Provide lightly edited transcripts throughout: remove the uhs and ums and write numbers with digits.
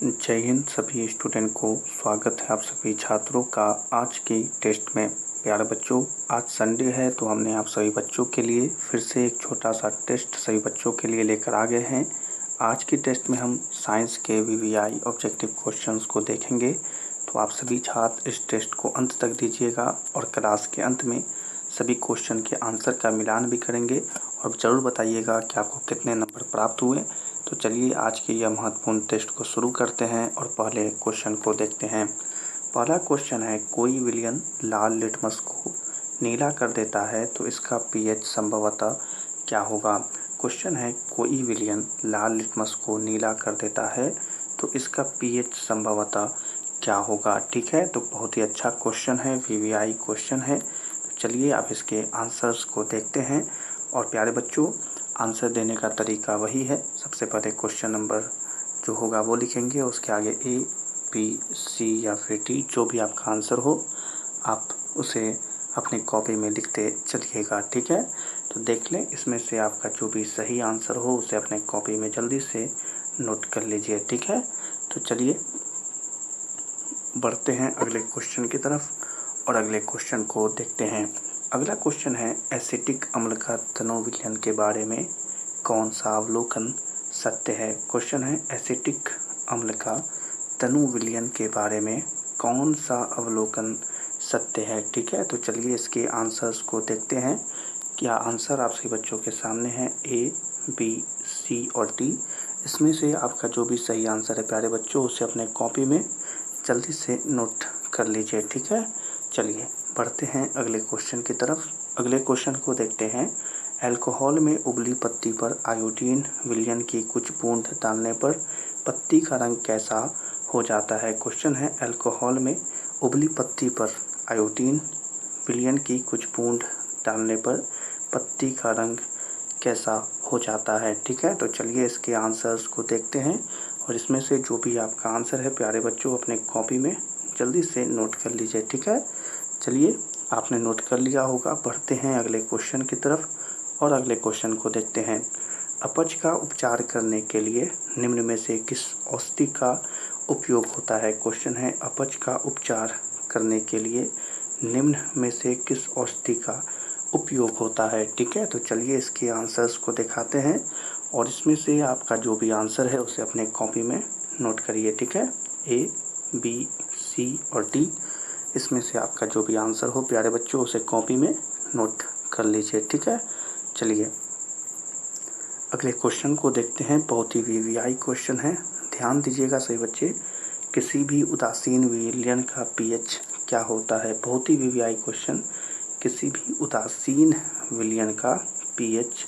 जय हिंद सभी स्टूडेंट को स्वागत है आप सभी छात्रों का आज की टेस्ट में। प्यारे बच्चों, आज संडे है तो हमने आप सभी बच्चों के लिए फिर से एक छोटा सा टेस्ट सभी बच्चों के लिए लेकर आ गए हैं। आज की टेस्ट में हम साइंस के वीवीआई ऑब्जेक्टिव क्वेश्चंस को देखेंगे। तो आप सभी छात्र इस टेस्ट को अंत तक दीजिएगा और क्लास के अंत में सभी क्वेश्चन के आंसर का मिलान भी करेंगे और ज़रूर बताइएगा कि आपको कितने नंबर प्राप्त हुए। तो चलिए आज के यह महत्वपूर्ण टेस्ट को शुरू करते हैं और पहले क्वेश्चन को देखते हैं। पहला क्वेश्चन है, कोई विलयन लाल लिटमस को नीला कर देता है तो इसका पीएच संभवतः क्या होगा। क्वेश्चन है, कोई विलयन लाल लिटमस को नीला कर देता है तो इसका पीएच संभवतः क्या होगा। ठीक है, तो बहुत ही अच्छा क्वेश्चन है, वीवीआई क्वेश्चन है। चलिए अब इसके आंसर्स को देखते हैं। और प्यारे बच्चों, आंसर देने का तरीका वही है। सबसे पहले क्वेश्चन नंबर जो होगा वो लिखेंगे, उसके आगे ए, बी, सी या फिर डी, जो भी आपका आंसर हो आप उसे अपनी कॉपी में लिखते चलिएगा। ठीक है, तो देख लें इसमें से आपका जो भी सही आंसर हो उसे अपने कॉपी में जल्दी से नोट कर लीजिए। ठीक है, तो चलिए बढ़ते हैं अगले क्वेश्चन की तरफ और अगले क्वेश्चन को देखते हैं। अगला क्वेश्चन है, एसिटिक अम्ल का तनु विलयन के बारे में कौन सा अवलोकन सत्य है। क्वेश्चन है, एसिटिक अम्ल का तनु विलयन के बारे में कौन सा अवलोकन सत्य है। ठीक है, तो चलिए इसके आंसर्स को देखते हैं। क्या आंसर आप सभी बच्चों के सामने है, ए, बी, सी और डी। इसमें से आपका जो भी सही आंसर है प्यारे बच्चों उसे अपने कॉपी में जल्दी से नोट कर लीजिए। ठीक है, चलिए बढ़ते हैं अगले क्वेश्चन की तरफ। अगले क्वेश्चन को देखते हैं, अल्कोहल में उबली पत्ती पर आयोडीन विलयन की कुछ बूंद डालने पर पत्ती का रंग कैसा हो जाता है। क्वेश्चन है, अल्कोहल में उबली पत्ती पर आयोडीन विलयन की कुछ बूंद डालने पर पत्ती का रंग कैसा हो जाता है। ठीक है, तो चलिए इसके आंसर्स को देखते हैं और इसमें से जो भी आपका आंसर है प्यारे बच्चों अपने कॉपी में जल्दी से नोट कर लीजिए। ठीक है, चलिए आपने नोट कर लिया होगा। बढ़ते हैं अगले क्वेश्चन की तरफ और अगले क्वेश्चन को देखते हैं। अपच का उपचार करने के लिए निम्न में से किस औषधि का उपयोग होता है। क्वेश्चन है, अपच का उपचार करने के लिए निम्न में से किस औषधि का उपयोग होता है। ठीक है, तो चलिए इसके आंसर्स को दिखाते हैं और इसमें से आपका जो भी आंसर है उसे अपने कॉपी में नोट करिए। ठीक है, ए, बी, सी और डी, इसमें से आपका जो भी आंसर हो प्यारे बच्चों उसे कॉपी में नोट कर लीजिए। ठीक है, चलिए अगले क्वेश्चन को देखते हैं। बहुत ही वीवीआई क्वेश्चन है, ध्यान दीजिएगा सही बच्चे। किसी भी उदासीन विलयन का पीएच क्या होता है। बहुत ही वीवीआई क्वेश्चन, किसी भी उदासीन विलयन का पीएच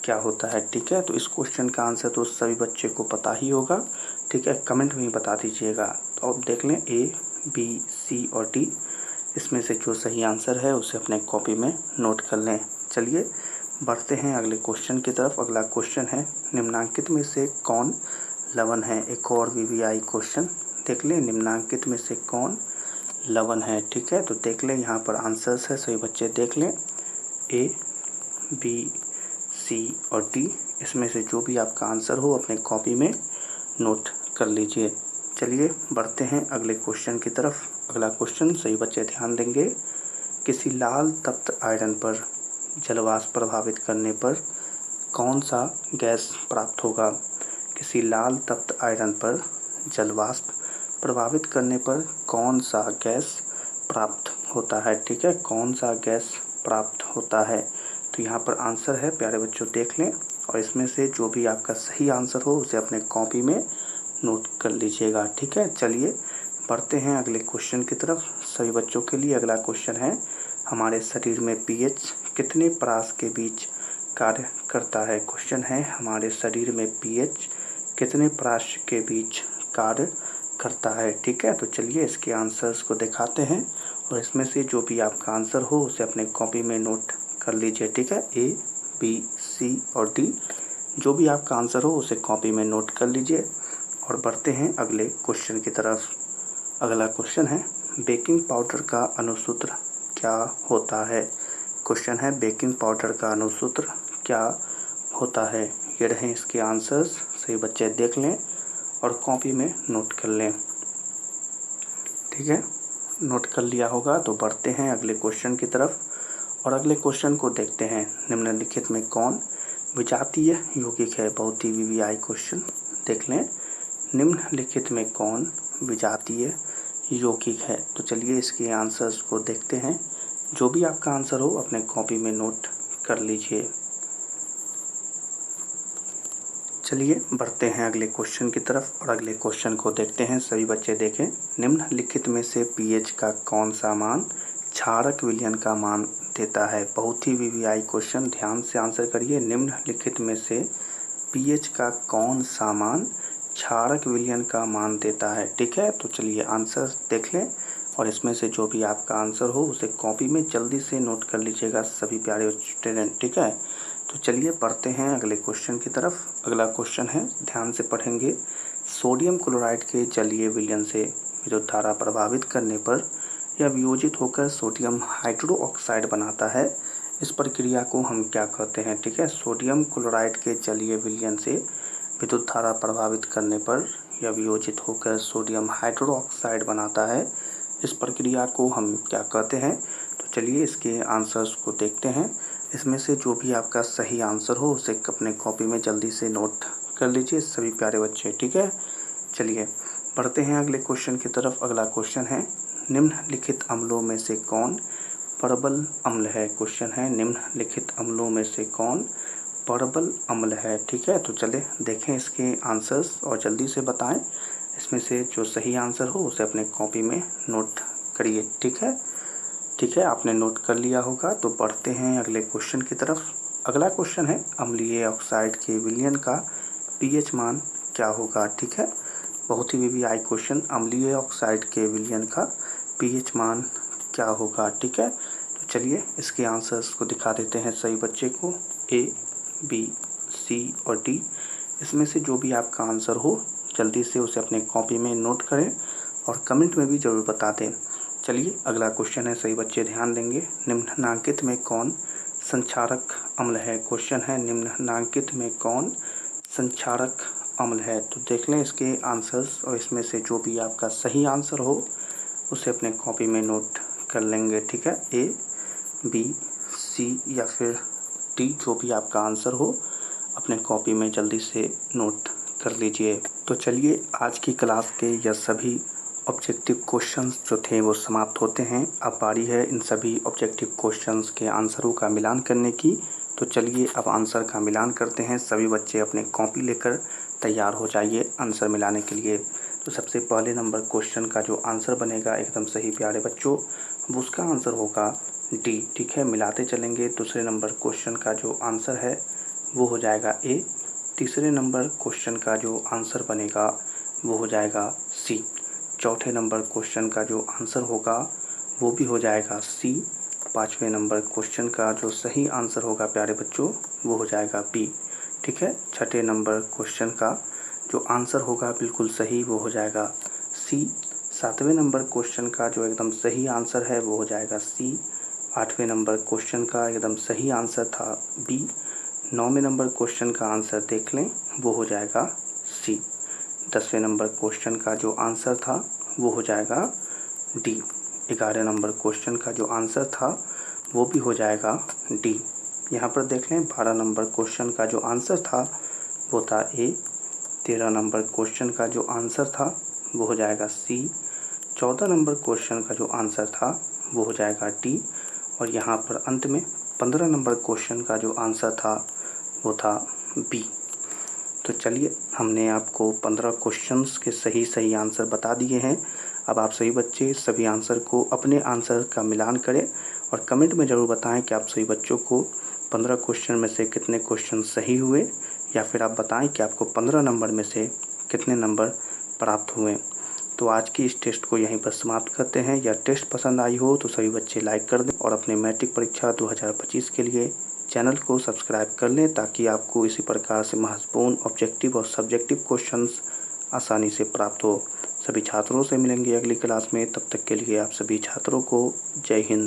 क्या होता है। ठीक है, तो इस क्वेश्चन का आंसर तो सभी बच्चे को पता ही होगा। ठीक है, कमेंट में बता दीजिएगा। तो अब देख लें, ए, बी, सी और डी, इसमें से जो सही आंसर है उसे अपने कॉपी में नोट कर लें। चलिए बढ़ते हैं अगले क्वेश्चन की तरफ। अगला क्वेश्चन है, निम्नांकित में से कौन लवण है। एक और वीवीआई क्वेश्चन देख लें, निम्नांकित में से कौन लवण है। ठीक है, तो देख लें यहाँ पर आंसर्स है, सभी बच्चे देख लें, ए, बी, सी और डी, इसमें से जो भी आपका आंसर हो अपने कॉपी में नोट कर लीजिए। चलिए बढ़ते हैं अगले क्वेश्चन की तरफ। अगला क्वेश्चन सही बच्चे ध्यान देंगे, किसी लाल तप्त आयरन पर जलवाष्प प्रभावित करने पर कौन सा गैस प्राप्त होगा। किसी लाल तप्त आयरन पर जलवाष्प प्रभावित करने पर कौन सा गैस प्राप्त होता है। ठीक है, कौन सा गैस प्राप्त होता है। तो यहाँ पर आंसर है प्यारे बच्चों देख लें और इसमें से जो भी आपका सही आंसर हो उसे अपने कॉपी में नोट कर लीजिएगा। ठीक है, चलिए बढ़ते हैं अगले क्वेश्चन की तरफ सभी बच्चों के लिए। अगला क्वेश्चन है, हमारे शरीर में पीएच कितने परास के बीच कार्य करता है। क्वेश्चन है, हमारे शरीर में पीएच कितने परास के बीच कार्य करता है। ठीक है, तो चलिए इसके आंसर्स को दिखाते हैं और इसमें से जो भी आपका आंसर हो उसे अपने कॉपी में नोट कर लीजिए। ठीक है, ए, बी, सी और डी, जो भी आपका आंसर हो उसे कॉपी में नोट कर लीजिए और बढ़ते हैं अगले क्वेश्चन की तरफ। अगला क्वेश्चन है, बेकिंग पाउडर का अणुसूत्र क्या होता है। क्वेश्चन है, बेकिंग पाउडर का अणुसूत्र क्या होता है। ये रहे इसके आंसर्स, सही बच्चे देख लें और कॉपी में नोट कर लें। ठीक है, नोट कर लिया होगा तो बढ़ते हैं अगले क्वेश्चन की तरफ और अगले क्वेश्चन को देखते हैं। निम्नलिखित में कौन विजातीय यौगिक है? बहुत ही वीवीआई क्वेश्चन, देख लें। निम्नलिखित में कौन विजातीय यौगिक है? तो चलिए इसके आंसर्स को देखते हैं। जो भी आपका आंसर हो अपने कॉपी में नोट कर लीजिए। चलिए बढ़ते हैं अगले क्वेश्चन की तरफ और अगले क्वेश्चन को देखते हैं। सभी बच्चे देखें। निम्नलिखित में से पीएच का कौन सा मान क्षारक विलयन का मान देता है? बहुत ही वीवीआई क्वेश्चन, ध्यान से आंसर करिए। निम्नलिखित में से पीएच का कौन सा मान क्षारक विलयन का मान देता है? ठीक है, तो चलिए आंसर देख लें और इसमें से जो भी आपका आंसर हो उसे कॉपी में जल्दी से नोट कर लीजिएगा सभी प्यारे स्टूडेंट। ठीक है, तो चलिए पढ़ते हैं अगले क्वेश्चन की तरफ। अगला क्वेश्चन है, ध्यान से पढ़ेंगे। सोडियम क्लोराइड के जलीय विलयन से विद्युत धारा प्रभावित करने पर यह वियोजित होकर सोडियम हाइड्रोक्साइड बनाता है। इस प्रक्रिया को हम क्या कहते हैं? ठीक है, सोडियम क्लोराइड के जलीय विलयन से विद्युत धारा प्रभावित करने पर यह वियोजित होकर सोडियम हाइड्रोक्साइड बनाता है। इस प्रक्रिया को हम क्या कहते हैं? तो चलिए इसके आंसर्स को देखते हैं। इसमें से जो भी आपका सही आंसर हो उसे अपने कॉपी में जल्दी से नोट कर लीजिए सभी प्यारे बच्चे। ठीक है, चलिए बढ़ते हैं अगले क्वेश्चन की तरफ। अगला क्वेश्चन है, निम्नलिखित अम्लों में से कौन परबल अम्ल है? क्वेश्चन है, निम्नलिखित अम्लों में से कौन परबल अम्ल है? ठीक है, तो चले देखें इसके आंसर्स और जल्दी से बताएं। इसमें से जो सही आंसर हो उसे अपने कॉपी में नोट करिए। ठीक है, आपने नोट कर लिया होगा तो बढ़ते हैं अगले क्वेश्चन की तरफ। अगला क्वेश्चन है, अम्लीय ऑक्साइड के विलयन का पीएच मान क्या होगा? ठीक है, बहुत ही वीवीआई क्वेश्चन। अम्लीय ऑक्साइड के विलयन का पीएच मान क्या होगा? ठीक है, तो चलिए इसके आंसर्स को दिखा देते हैं सही बच्चे को। ए, बी, सी और डी। इसमें से जो भी आपका आंसर हो जल्दी से उसे अपने कॉपी में नोट करें और कमेंट में भी ज़रूर बता दें। चलिए अगला क्वेश्चन है, सही बच्चे ध्यान देंगे। निम्नलिखित में कौन संक्षारक अम्ल है? क्वेश्चन है, निम्नलिखित में कौन संक्षारक अम्ल है? तो देख लें इसके आंसर्स और इसमें से जो भी आपका सही आंसर हो उसे अपने कॉपी में नोट कर लेंगे। ठीक है, ए, बी, सी या फिर डी, जो भी आपका आंसर हो अपने कॉपी में जल्दी से नोट कर लीजिए। तो चलिए आज की क्लास के यह सभी ऑब्जेक्टिव क्वेश्चंस जो थे वो समाप्त होते हैं। अब बारी है इन सभी ऑब्जेक्टिव क्वेश्चंस के आंसरों का मिलान करने की। तो चलिए अब आंसर का मिलान करते हैं। सभी बच्चे अपने कॉपी लेकर तैयार हो जाइए आंसर मिलाने के लिए। तो सबसे पहले नंबर क्वेश्चन का जो आंसर बनेगा एकदम सही प्यारे बच्चों, वो उसका आंसर होगा डी। ठीक है, मिलाते चलेंगे। दूसरे नंबर क्वेश्चन का जो आंसर है वो हो जाएगा ए। तीसरे नंबर क्वेश्चन का जो आंसर बनेगा वो हो जाएगा सी। चौथे नंबर क्वेश्चन का जो आंसर होगा वो भी हो जाएगा सी। पाँचवें नंबर क्वेश्चन का जो सही आंसर होगा प्यारे बच्चों वो हो जाएगा बी। ठीक है, छठे नंबर क्वेश्चन का जो आंसर होगा बिल्कुल सही वो हो जाएगा सी। सातवें नंबर क्वेश्चन का जो एकदम सही आंसर है वो हो जाएगा सी। आठवें नंबर क्वेश्चन का एकदम सही आंसर था बी। नौवें नंबर क्वेश्चन का आंसर देख लें वो हो जाएगा सी। 10वें नंबर क्वेश्चन का जो आंसर था वो हो जाएगा डी। 11 नंबर क्वेश्चन का जो आंसर था वो भी हो जाएगा डी। यहाँ पर देख लें 12 नंबर क्वेश्चन का जो आंसर था वो था ए। 13 नंबर क्वेश्चन का जो आंसर था वो हो जाएगा सी। 14 नंबर क्वेश्चन का जो आंसर था वो हो जाएगा डी। और यहाँ पर अंत में 15 नंबर क्वेश्चन का जो आंसर था वो था बी। तो चलिए हमने आपको 15 क्वेश्चंस के सही आंसर बता दिए हैं। अब आप सभी बच्चे सभी आंसर को अपने आंसर का मिलान करें और कमेंट में ज़रूर बताएं कि आप सभी बच्चों को 15 क्वेश्चन में से कितने क्वेश्चन सही हुए, या फिर आप बताएं कि आपको 15 नंबर में से कितने नंबर प्राप्त हुए। तो आज की इस टेस्ट को यहीं पर समाप्त करते हैं। यह टेस्ट पसंद आई हो तो सभी बच्चे लाइक कर दें और अपने मैट्रिक परीक्षा 2025 के लिए चैनल को सब्सक्राइब कर लें, ताकि आपको इसी प्रकार से महत्वपूर्ण ऑब्जेक्टिव और सब्जेक्टिव क्वेश्चंस आसानी से प्राप्त हो। सभी छात्रों से मिलेंगे अगली क्लास में, तब तक के लिए आप सभी छात्रों को जय हिंद।